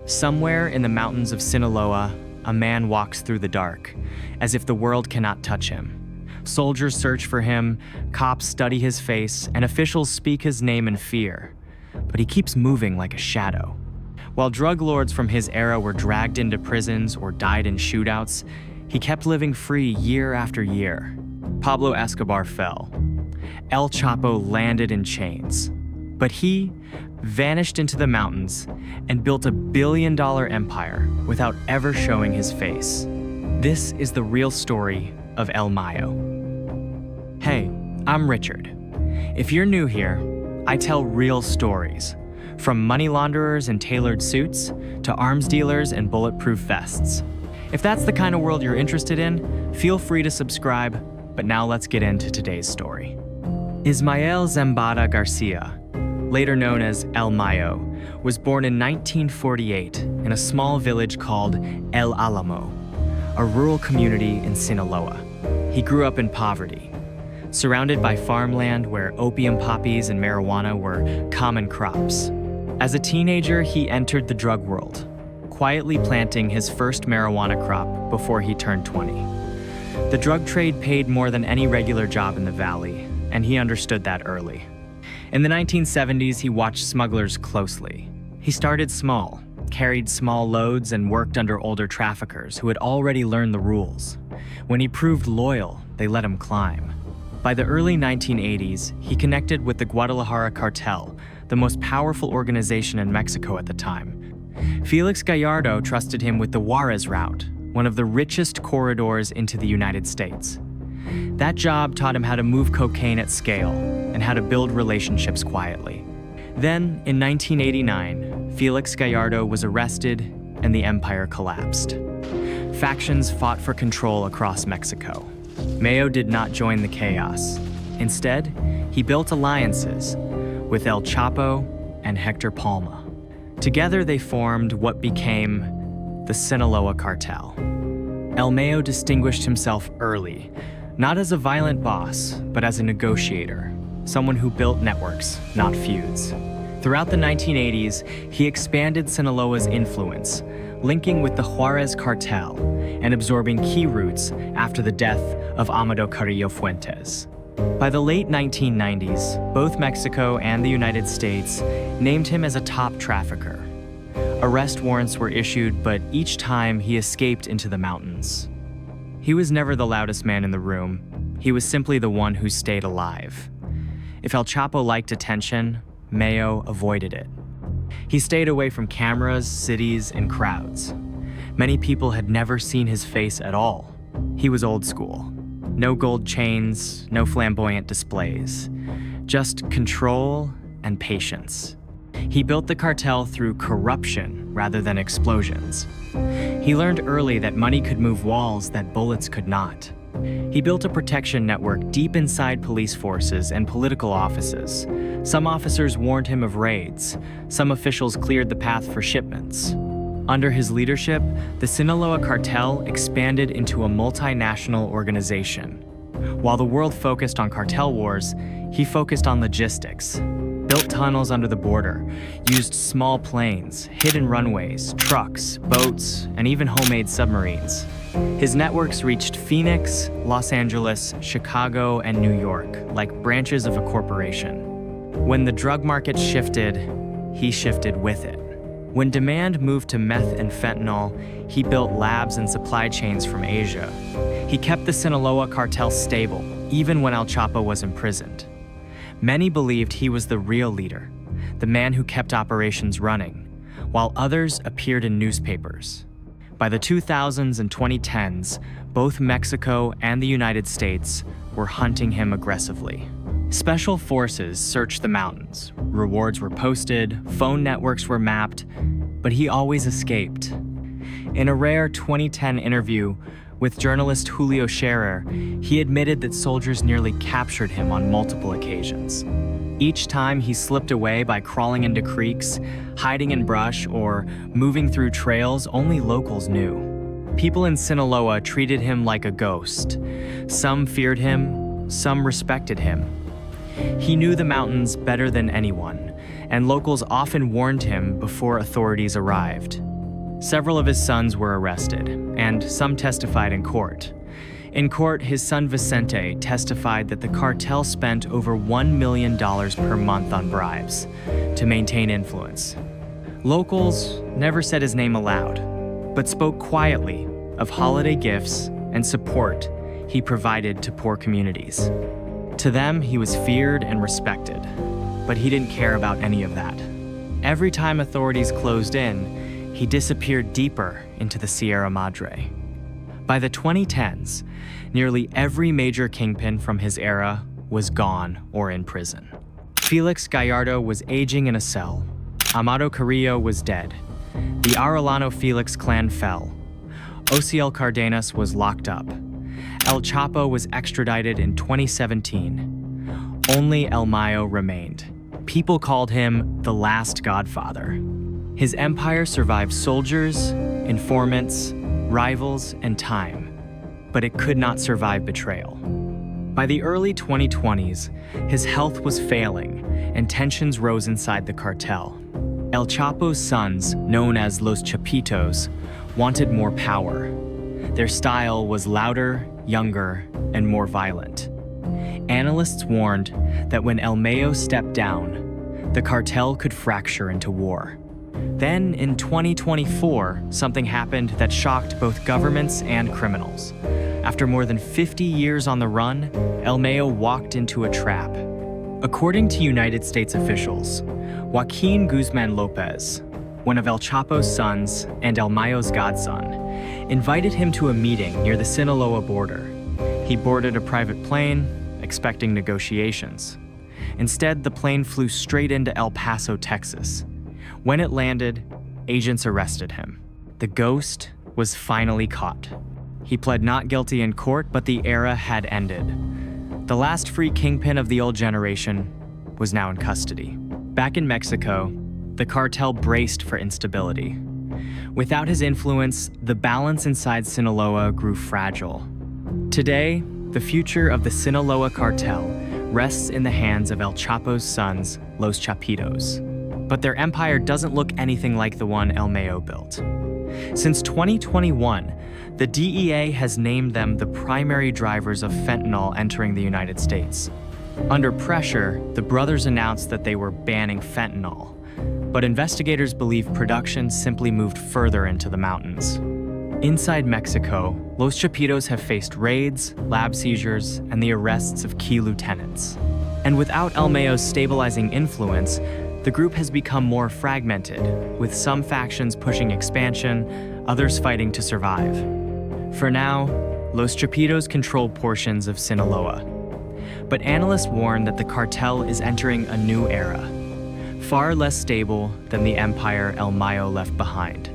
Somewhere in the mountains of Sinaloa, a man walks through the dark, as if the world cannot touch him. Soldiers search for him, cops study his face, and officials speak his name in fear. But he keeps moving like a shadow. While drug lords from his era were dragged into prisons or died in shootouts, he kept living free year after year. Pablo Escobar fell. El Chapo landed in chains. But he vanished into the mountains and built a billion-dollar empire without ever showing his face. This is the real story of El Mayo. Hey, I'm Richard. If you're new here, I tell real stories, from money launderers in tailored suits to arms dealers in bulletproof vests. If that's the kind of world you're interested in, feel free to subscribe, but now let's get into today's story. Ismael Zambada Garcia, later known as El Mayo, was born in 1948 in a small village called El Alamo, a rural community in Sinaloa. He grew up in poverty, surrounded by farmland where opium poppies and marijuana were common crops. As a teenager, he entered the drug world, quietly planting his first marijuana crop before he turned 20. The drug trade paid more than any regular job in the valley, and he understood that early. In the 1970s, he watched smugglers closely. He started small, carried small loads, and worked under older traffickers who had already learned the rules. When he proved loyal, they let him climb. By the early 1980s, he connected with the Guadalajara Cartel, the most powerful organization in Mexico at the time. Felix Gallardo trusted him with the Juarez route, one of the richest corridors into the United States. That job taught him how to move cocaine at scale and how to build relationships quietly. Then, in 1989, Felix Gallardo was arrested and the empire collapsed. Factions fought for control across Mexico. Mayo did not join the chaos. Instead, he built alliances with El Chapo and Hector Palma. Together, they formed what became the Sinaloa Cartel. El Mayo distinguished himself early, not as a violent boss, but as a negotiator, someone who built networks, not feuds. Throughout the 1980s, he expanded Sinaloa's influence, linking with the Juarez cartel and absorbing key routes after the death of Amado Carrillo Fuentes. By the late 1990s, both Mexico and the United States named him as a top trafficker. Arrest warrants were issued, but each time he escaped into the mountains. He was never the loudest man in the room. He was simply the one who stayed alive. If El Chapo liked attention, Mayo avoided it. He stayed away from cameras, cities, and crowds. Many people had never seen his face at all. He was old school. No gold chains, no flamboyant displays. Just control and patience. He built the cartel through corruption rather than explosions. He learned early that money could move walls that bullets could not. He built a protection network deep inside police forces and political offices. Some officers warned him of raids. Some officials cleared the path for shipments. Under his leadership, the Sinaloa Cartel expanded into a multinational organization. While the world focused on cartel wars, he focused on logistics. Built tunnels under the border, used small planes, hidden runways, trucks, boats, and even homemade submarines. His networks reached Phoenix, Los Angeles, Chicago, and New York, like branches of a corporation. When the drug market shifted, he shifted with it. When demand moved to meth and fentanyl, he built labs and supply chains from Asia. He kept the Sinaloa Cartel stable, even when El Chapo was imprisoned. Many believed he was the real leader, the man who kept operations running, while others appeared in newspapers. By the 2000s and 2010s, both Mexico and the United States were hunting him aggressively. Special forces searched the mountains, rewards were posted, phone networks were mapped, but he always escaped. In a rare 2010 interview with journalist Julio Scherer, he admitted that soldiers nearly captured him on multiple occasions. Each time he slipped away by crawling into creeks, hiding in brush, or moving through trails only locals knew. People in Sinaloa treated him like a ghost. Some feared him, some respected him. He knew the mountains better than anyone, and locals often warned him before authorities arrived. Several of his sons were arrested, and some testified in court. In court, his son Vicente testified that the cartel spent over $1 million per month on bribes to maintain influence. Locals never said his name aloud, but spoke quietly of holiday gifts and support he provided to poor communities. To them, he was feared and respected, but he didn't care about any of that. Every time authorities closed in, he disappeared deeper into the Sierra Madre. By the 2010s, nearly every major kingpin from his era was gone or in prison. Felix Gallardo was aging in a cell. Amado Carrillo was dead. The Arellano Felix clan fell. Ociel Cardenas was locked up. El Chapo was extradited in 2017. Only El Mayo remained. People called him the last godfather. His empire survived soldiers, informants, rivals, and time, but it could not survive betrayal. By the early 2020s, his health was failing, and tensions rose inside the cartel. El Chapo's sons, known as Los Chapitos, wanted more power. Their style was louder, younger, and more violent. Analysts warned that when El Mayo stepped down, the cartel could fracture into war. Then, in 2024, something happened that shocked both governments and criminals. After more than 50 years on the run, El Mayo walked into a trap. According to United States officials, Joaquin Guzman Lopez, one of El Chapo's sons and El Mayo's godson, invited him to a meeting near the Sinaloa border. He boarded a private plane, expecting negotiations. Instead, the plane flew straight into El Paso, Texas. When it landed, agents arrested him. The ghost was finally caught. He pled not guilty in court, but the era had ended. The last free kingpin of the old generation was now in custody. Back in Mexico, the cartel braced for instability. Without his influence, the balance inside Sinaloa grew fragile. Today, the future of the Sinaloa Cartel rests in the hands of El Chapo's sons, Los Chapitos. But their empire doesn't look anything like the one El Mayo built. Since 2021, the DEA has named them the primary drivers of fentanyl entering the United States. Under pressure, the brothers announced that they were banning fentanyl, but investigators believe production simply moved further into the mountains. Inside Mexico, Los Chapitos have faced raids, lab seizures, and the arrests of key lieutenants. And without El Mayo's stabilizing influence, the group has become more fragmented, with some factions pushing expansion, others fighting to survive. For now, Los Chapitos control portions of Sinaloa. But analysts warn that the cartel is entering a new era, far less stable than the empire El Mayo left behind.